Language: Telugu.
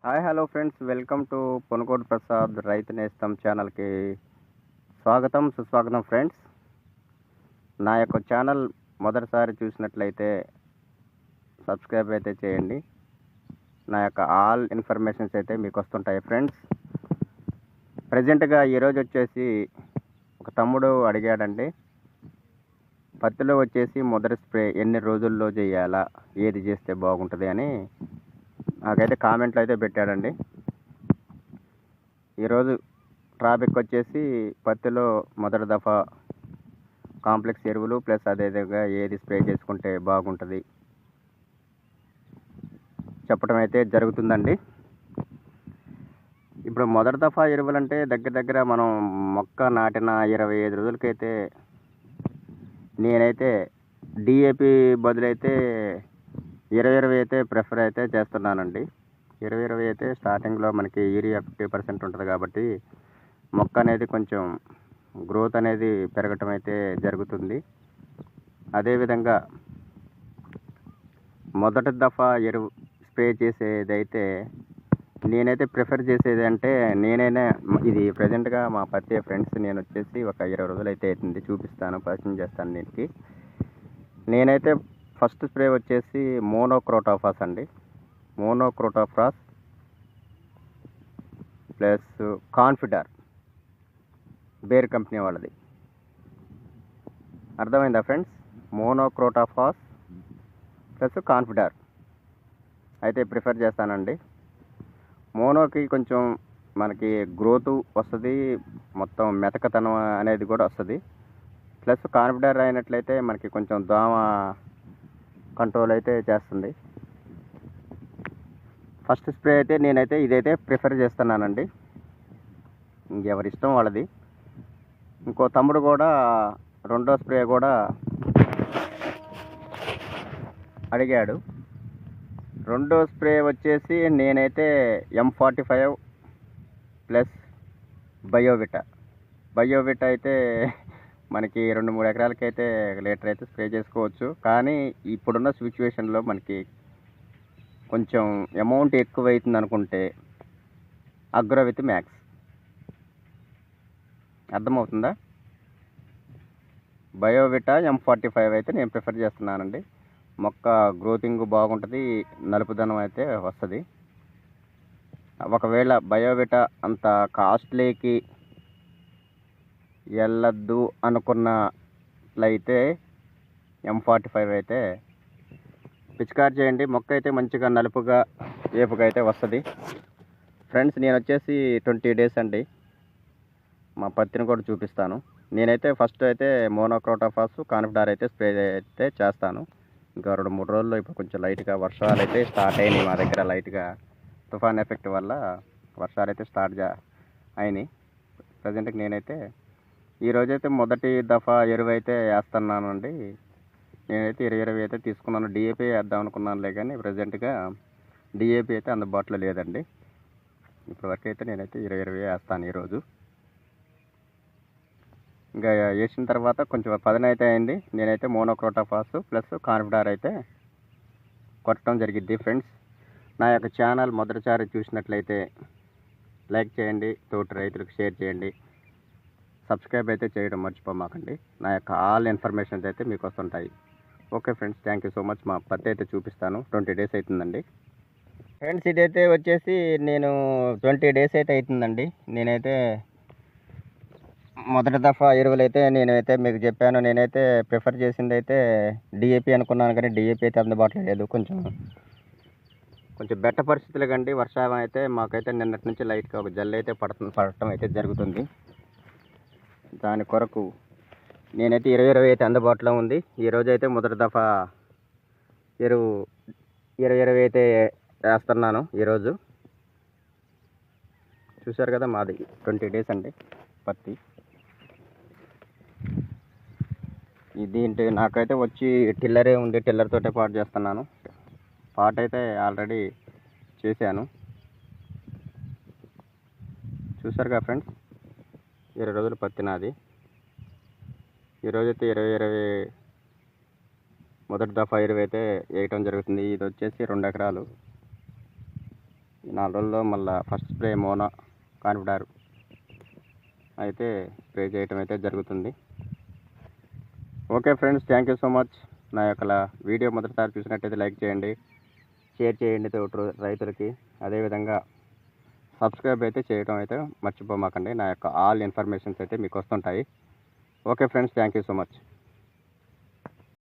Hi hello friends, welcome to Ponugodu Prasad రైతు నేస్తం ఛానల్కి స్వాగతం సుస్వాగతం ఫ్రెండ్స్. నా యొక్క ఛానల్ మొదటిసారి చూసినట్లయితే సబ్స్క్రైబ్ అయితే చేయండి. నా యొక్క ఆల్ ఇన్ఫర్మేషన్స్ అయితే మీకు వస్తుంటాయి ఫ్రెండ్స్. ప్రజెంట్గా ఈరోజు వచ్చేసి ఒక తమ్ముడు అడిగాడండి, పత్తిలో వచ్చేసి మొదటి స్ప్రే ఎన్ని రోజుల్లో చేయాలా, ఏది చేస్తే బాగుంటుంది అని నాకైతే కామెంట్లు అయితే పెట్టాడండి. ఈరోజు టాపిక్ వచ్చేసి పత్తిలో మొదటి దఫా కాంప్లెక్స్ ఎరువులు ప్లస్ అదేవిధంగా ఏది స్ప్రే చేసుకుంటే బాగుంటుంది చెప్పడం అయితే జరుగుతుందండి. ఇప్పుడు మొదటి దఫా ఎరువులు అంటే దగ్గర దగ్గర మనం మొక్క నాటిన 25 రోజులకైతే నేనైతే డిఏపి బదులైతే 20 అయితే ప్రిఫర్ అయితే చేస్తున్నానండి. 20 అయితే స్టార్టింగ్లో మనకి యూరియా 50% ఉంటుంది కాబట్టి మొక్క అనేది కొంచెం గ్రోత్ అనేది పెరగటం అయితే జరుగుతుంది. అదేవిధంగా మొదటి దఫా ఎరువు స్ప్రే చేసేదైతే నేనైతే ప్రిఫర్ చేసేది అంటే ఇది ప్రజెంట్గా మా పత్తి ఫ్రెండ్స్ నేను వచ్చేసి ఒక 20 రోజులు అయితే అవుతుంది, చూపిస్తాను, పరిచయం చేస్తాను. నేనైతే ఫస్ట్ స్ప్రే వచ్చేసి మోనోక్రోటోఫాస్ అండి. Monocrotophos plus Confidor, bear company వాళ్ళది. అర్థమైందా ఫ్రెండ్స్? మోనోక్రోటోఫాస్ ప్లస్ కాన్ఫిడార్ అయితే ప్రిఫర్ చేస్తానండి. మోనోకి కొంచెం మనకి గ్రోత్ వస్తుంది, మొత్తం మెతకతనం అనేది కూడా వస్తుంది. ప్లస్ కాన్ఫిడార్ అయినట్లయితే మనకి కొంచెం దోమ కంట్రోల్ అయితే చేస్తుంది. ఫస్ట్ స్ప్రే అయితే నేనైతే ఇదైతే ప్రిఫర్ చేస్తున్నానండి. ఇంకెవరి ఇష్టం వాళ్ళది. ఇంకో తమ్ముడు కూడా రెండో స్ప్రే కూడా అడిగాడు. రెండో స్ప్రే వచ్చేసి నేనైతే M45 ప్లస్ బయోవిటా అయితే మనకి 2-3 ఎకరాలకైతే లీటర్ అయితే స్ప్రే చేసుకోవచ్చు. కానీ ఇప్పుడున్న సిచ్యువేషన్లో మనకి కొంచెం అమౌంట్ ఎక్కువ అవుతుంది అనుకుంటే అగ్రోవిత్ మ్యాక్స్. అర్థమవుతుందా? బయోవిటా M45 అయితే నేను ప్రిఫర్ చేస్తున్నానండి. మొక్క గ్రోతింగ్ బాగుంటుంది, నలుపుదనం అయితే వస్తుంది. ఒకవేళ బయోవిటా అంత కాస్ట్లీకి వెళ్ళద్దు అనుకున్నట్లయితే M45 అయితే పిచికారి చేయండి. మొక్క అయితే మంచిగా నలుపుగా ఏపుగా అయితే వస్తుంది ఫ్రెండ్స్. నేను వచ్చేసి 20 డేస్ అండి, మా పత్తిని కూడా చూపిస్తాను. నేనైతే ఫస్ట్ అయితే మోనోక్రోటోఫాస్ కాన్ఫిడార్ అయితే స్ప్రే అయితే చేస్తాను. ఇంకా 2-3 రోజుల్లో ఇప్పుడు కొంచెం లైట్గా వర్షాలు అయితే స్టార్ట్ అయినాయి మా దగ్గర. లైట్గా తుఫాన్ ఎఫెక్ట్ వల్ల వర్షాలు అయితే స్టార్ట్ అయినాయి. ప్రజెంట్కి నేనైతే ఈరోజైతే మొదటి దఫా ఎరువు అయితే వేస్తున్నానండి. నేనైతే 20 అయితే తీసుకున్నాను. డిఏపి వేద్దాం అనుకున్నానులే, కానీ ప్రజెంట్గా డిఏపి అయితే అందుబాటులో లేదండి. ఇప్పటివరకు అయితే నేనైతే 20 వేస్తాను ఈరోజు. ఇంకా వేసిన తర్వాత కొంచెం పదనైతే అయింది. నేనైతే మోనోక్రోటోఫాస్ ప్లస్ కాన్ఫిడార్ అయితే కొట్టడం జరిగిద్ది ఫ్రెండ్స్. నా యొక్క ఛానల్ మొదటిసారి చూసినట్లయితే లైక్ చేయండి, తోటి రైతులకు షేర్ చేయండి, సబ్స్క్రైబ్ అయితే చేయడం మర్చిపోమాకండి. నా యొక్క ఆల్ ఇన్ఫర్మేషన్స్ అయితే మీకు వస్తుంటాయి. Okay friends, thank you so much. మా పత్తి అయితే చూపిస్తాను. 20 డేస్ అవుతుందండి ఫ్రెండ్స్. ఇదైతే వచ్చేసి నేను 20 డేస్ అయితే అవుతుందండి. నేనైతే మొదటి దఫా ఎరువులు అయితే నేనైతే మీకు చెప్పాను. నేనైతే ప్రిఫర్ చేసింది అయితే డిఏపి అనుకున్నాను, కానీ డిఏపి అయితే అందుబాటులో లేదు. కొంచెం బెట్ట పరిస్థితులు కండి. వర్షం అయితే మాకైతే నిన్నటి నుంచి లైట్గా ఒక జల్లు అయితే పడటం అయితే జరుగుతుంది. దాని కొరకు నేనైతే 20 అయితే అందుబాటులో ఉంది. ఈరోజు అయితే మొదటి దఫా ఎరువు 20 అయితే వేస్తున్నాను. ఈరోజు చూశారు కదా, మాది 20 డేస్ అండి పత్తి. దీంట్లో నాకైతే వచ్చి టిల్లరే ఉంది, టిల్లర్ తోటే పాటు చేస్తున్నాను. పాట అయితే ఆల్రెడీ చేశాను, చూసారుగా ఫ్రెండ్స్. 20 రోజులు పత్తి నాది. ఈరోజైతే 20 మొదటి దఫా ఎరువు అయితే వేయటం జరుగుతుంది. ఇది వచ్చేసి 2 ఎకరాలు. ఈ 4 రోజుల్లో మళ్ళీ ఫస్ట్ స్ప్రే మోనో కాన్ఫిడార్ అయితే స్ప్రే చేయటం అయితే జరుగుతుంది. Okay friends, thank you so much. నా యొక్క వీడియో మొదటిసారి చూసినట్టయితే లైక్ చేయండి, షేర్ చేయండి తోటి రైతులకి. అదేవిధంగా సబ్స్క్రైబ్ అయితే చేయడం అయితే మర్చిపోమాకండి. నా యొక్క ఆల్ ఇన్ఫర్మేషన్స్ అయితే మీకు వస్తుంటాయి. Okay friends, thank you so much.